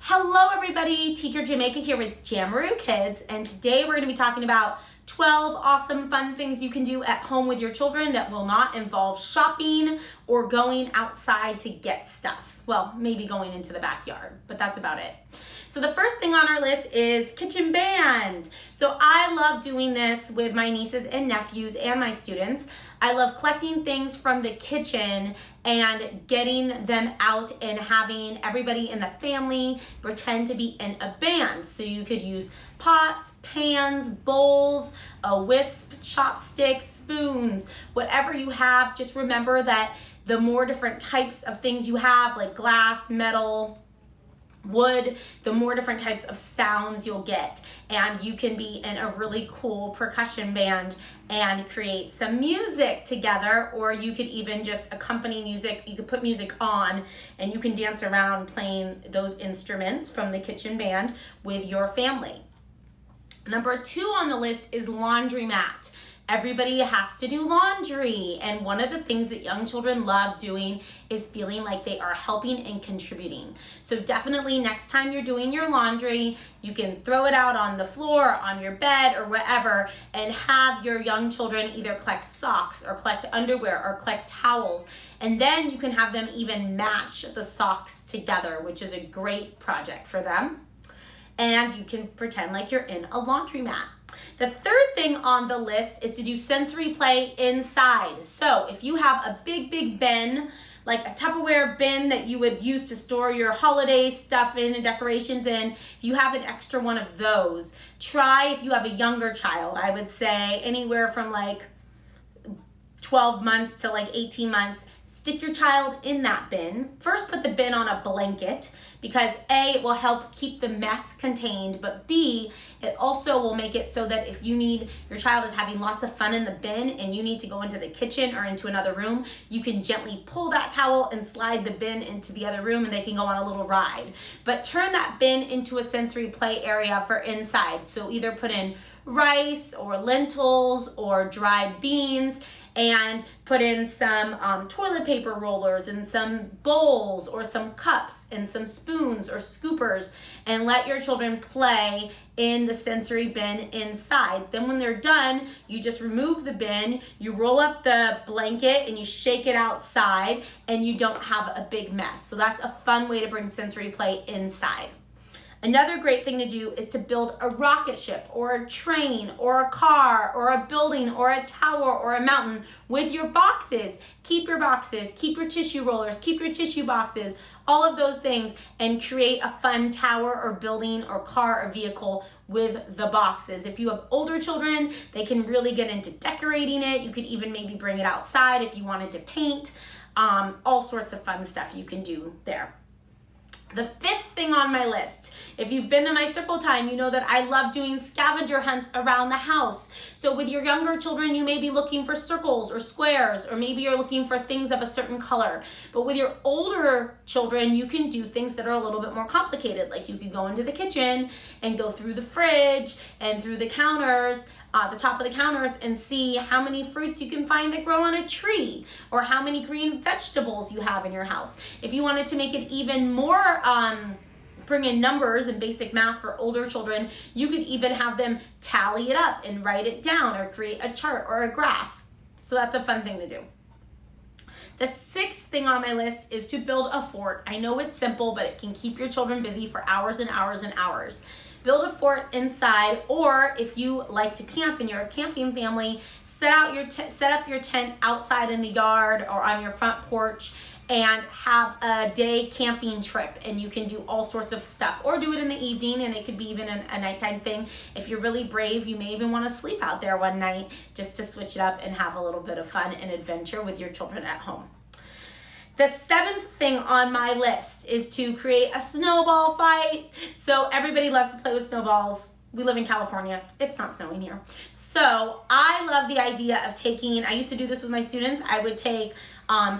Hello everybody, Teacher Jamaica here with JAMaROO Kids, and today we're going to be talking about 12 awesome fun things you can do at home with your children that will not involve shopping or going outside to get stuff. Well, maybe going into the backyard, but that's about it. So the first thing on our list is kitchen band. So I love doing this with my nieces and nephews and my students. I love collecting things from the kitchen and getting them out and having everybody in the family pretend to be in a band. So you could use pots, pans, bowls, a whisk, chopsticks, spoons, whatever you have. Just remember that the more different types of things you have, like glass, metal, wood, the more different types of sounds you'll get, and you can be in a really cool percussion band and create some music together, or you could even just accompany music. You could put music on and you can dance around playing those instruments from the kitchen band with your family. Number 2 on the list is laundromat. Everybody has to do laundry, and one of the things that young children love doing is feeling like they are helping and contributing. So definitely next time you're doing your laundry, you can throw it out on the floor, on your bed, or wherever, and have your young children either collect socks or collect underwear or collect towels, and then you can have them even match the socks together, which is a great project for them. And you can pretend like you're in a laundromat. The third thing on the list is to do sensory play inside. So if you have a big bin, like a Tupperware bin that you would use to store your holiday stuff in and decorations in, if you have an extra one of those, try if you have a younger child, I would say anywhere from like 12 months to like 18 months, stick your child in that bin. First, put the bin on a blanket because A, it will help keep the mess contained, but B, it also will make it so that if your child is having lots of fun in the bin and you need to go into the kitchen or into another room, you can gently pull that towel and slide the bin into the other room and they can go on a little ride. But turn that bin into a sensory play area for inside. So either put in rice or lentils or dried beans, and put in some toilet paper rollers and some bowls or some cups and some spoons or scoopers, and let your children play in the sensory bin inside. Then when they're done, you just remove the bin, you roll up the blanket and you shake it outside, and you don't have a big mess. So that's a fun way to bring sensory play inside. Another great thing to do is to build a rocket ship or a train or a car or a building or a tower or a mountain with your boxes. Keep your boxes, keep your tissue rollers, keep your tissue boxes, all of those things, and create a fun tower or building or car or vehicle with the boxes. If you have older children, they can really get into decorating it. You could even maybe bring it outside if you wanted to paint. All sorts of fun stuff you can do there. The 5th thing on my list, if you've been to my circle time, you know that I love doing scavenger hunts around the house. So with your younger children, you may be looking for circles or squares, or maybe you're looking for things of a certain color. But with your older children, you can do things that are a little bit more complicated. Like you could go into the kitchen and go through the fridge and through the counters, the top of the counters, and see how many fruits you can find that grow on a tree, or how many green vegetables you have in your house. If you wanted to make it even more, bring in numbers and basic math for older children, you could even have them tally it up and write it down or create a chart or a graph. So that's a fun thing to do. The 6th thing on my list is to build a fort. I know it's simple, but it can keep your children busy for hours and hours and hours. Build a fort inside, or if you like to camp and you're a camping family, set up your tent outside in the yard or on your front porch and have a day camping trip, and you can do all sorts of stuff, or do it in the evening, and it could be even a nighttime thing. If you're really brave, you may even want to sleep out there one night just to switch it up and have a little bit of fun and adventure with your children at home. The 7th thing on my list is to create a snowball fight. So everybody loves to play with snowballs. We live in California. It's not snowing here. So I love the idea of I used to do this with my students. I would take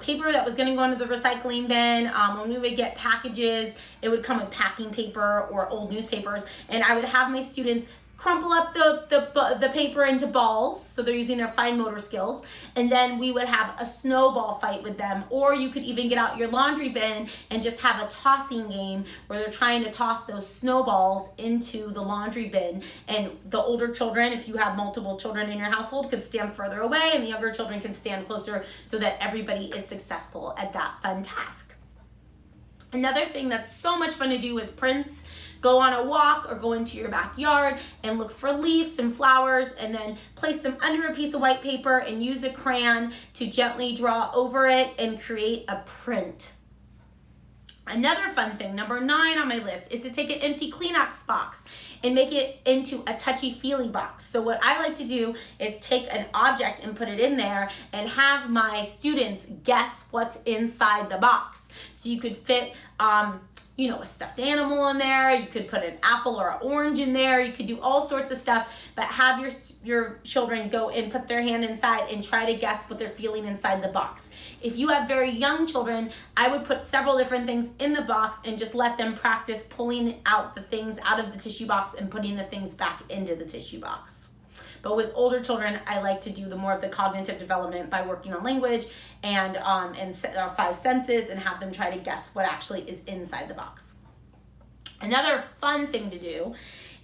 paper that was going to go into the recycling bin. When we would get packages, it would come with packing paper or old newspapers, and I would have my students crumple up the paper into balls, so they're using their fine motor skills, and then we would have a snowball fight with them. Or you could even get out your laundry bin and just have a tossing game where they're trying to toss those snowballs into the laundry bin. And the older children, if you have multiple children in your household, could stand further away, and the younger children can stand closer so that everybody is successful at that fun task. Another thing that's so much fun to do is prints. Go on a walk or go into your backyard and look for leaves and flowers, and then place them under a piece of white paper and use a crayon to gently draw over it and create a print. Another fun thing, number 9 on my list, is to take an empty Kleenex box and make it into a touchy-feely box. So what I like to do is take an object and put it in there and have my students guess what's inside the box. So you could fit a stuffed animal in there, you could put an apple or an orange in there, you could do all sorts of stuff, but have your children go and put their hand inside and try to guess what they're feeling inside the box. If you have very young children, I would put several different things in the box and just let them practice pulling out the things out of the tissue box and putting the things back into the tissue box. But with older children, I like to do more of the cognitive development by working on language and 5 senses, and have them try to guess what actually is inside the box. Another fun thing to do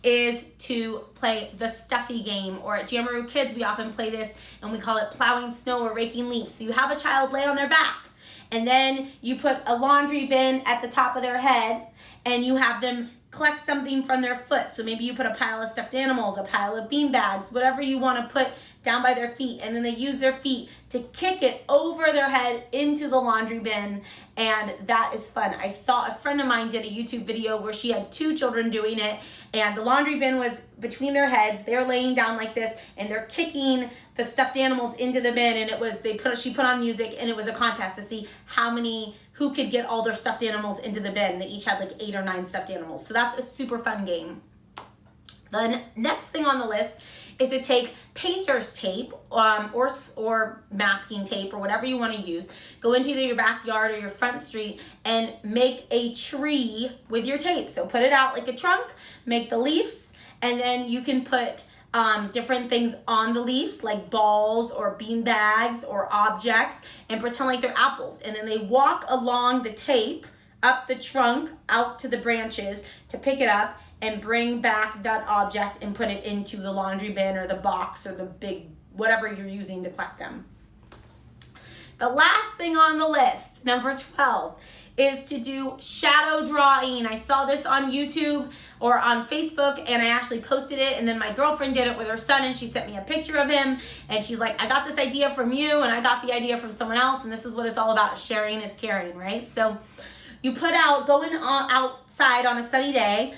is to play the stuffy game, or at JAMaROO Kids, we often play this and we call it Plowing Snow or Raking Leaves. So you have a child lay on their back, and then you put a laundry bin at the top of their head, and you have them collect something from their foot. So maybe you put a pile of stuffed animals, a pile of bean bags, whatever you want to put down by their feet, and then they use their feet to kick it over their head into the laundry bin, and that is fun. I saw a friend of mine did a YouTube video where she had 2 children doing it, and the laundry bin was between their heads. They're laying down like this, and they're kicking the stuffed animals into the bin, and she put on music, and it was a contest to see who could get all their stuffed animals into the bin. They each had like 8 or 9 stuffed animals. So that's a super fun game. The next thing on the list is to take painter's tape or masking tape or whatever you want to use. Go into either your backyard or your front street and make a tree with your tape. So put it out like a trunk, make the leaves, and then you can put different things on the leaves, like balls or bean bags or objects, and pretend like they're apples. And then they walk along the tape up the trunk out to the branches to pick it up and bring back that object and put it into the laundry bin or the box or the big whatever you're using to collect them. The last thing on the list, number 12, is to do shadow drawing. I saw this on YouTube or on Facebook, and I actually posted it, and then my girlfriend did it with her son, and she sent me a picture of him, and she's like, I got this idea from you, and I got the idea from someone else, and this is what it's all about. Sharing is caring, right? So you go outside on a sunny day,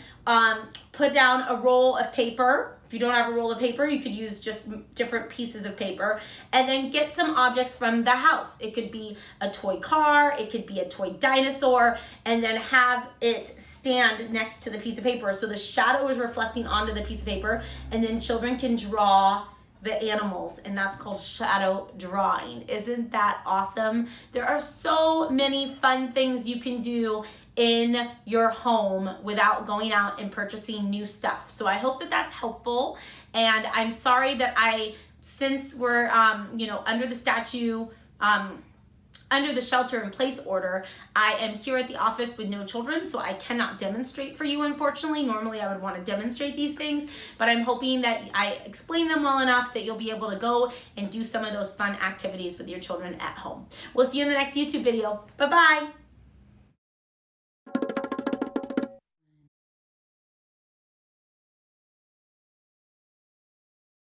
put down a roll of paper. If you don't have a roll of paper, you could use just different pieces of paper, and then get some objects from the house. It could be a toy car, it could be a toy dinosaur, and then have it stand next to the piece of paper so the shadow is reflecting onto the piece of paper, and then children can draw the animals, and that's called shadow drawing. Isn't that awesome? There are so many fun things you can do in your home without going out and purchasing new stuff. So I hope that that's helpful, and I'm sorry that since we're under the statute, under the shelter in place order, I am here at the office with no children, so I cannot demonstrate for you, unfortunately. Normally I would want to demonstrate these things, but I'm hoping that I explain them well enough that you'll be able to go and do some of those fun activities with your children at home. We'll see you in the next YouTube video. Bye-bye.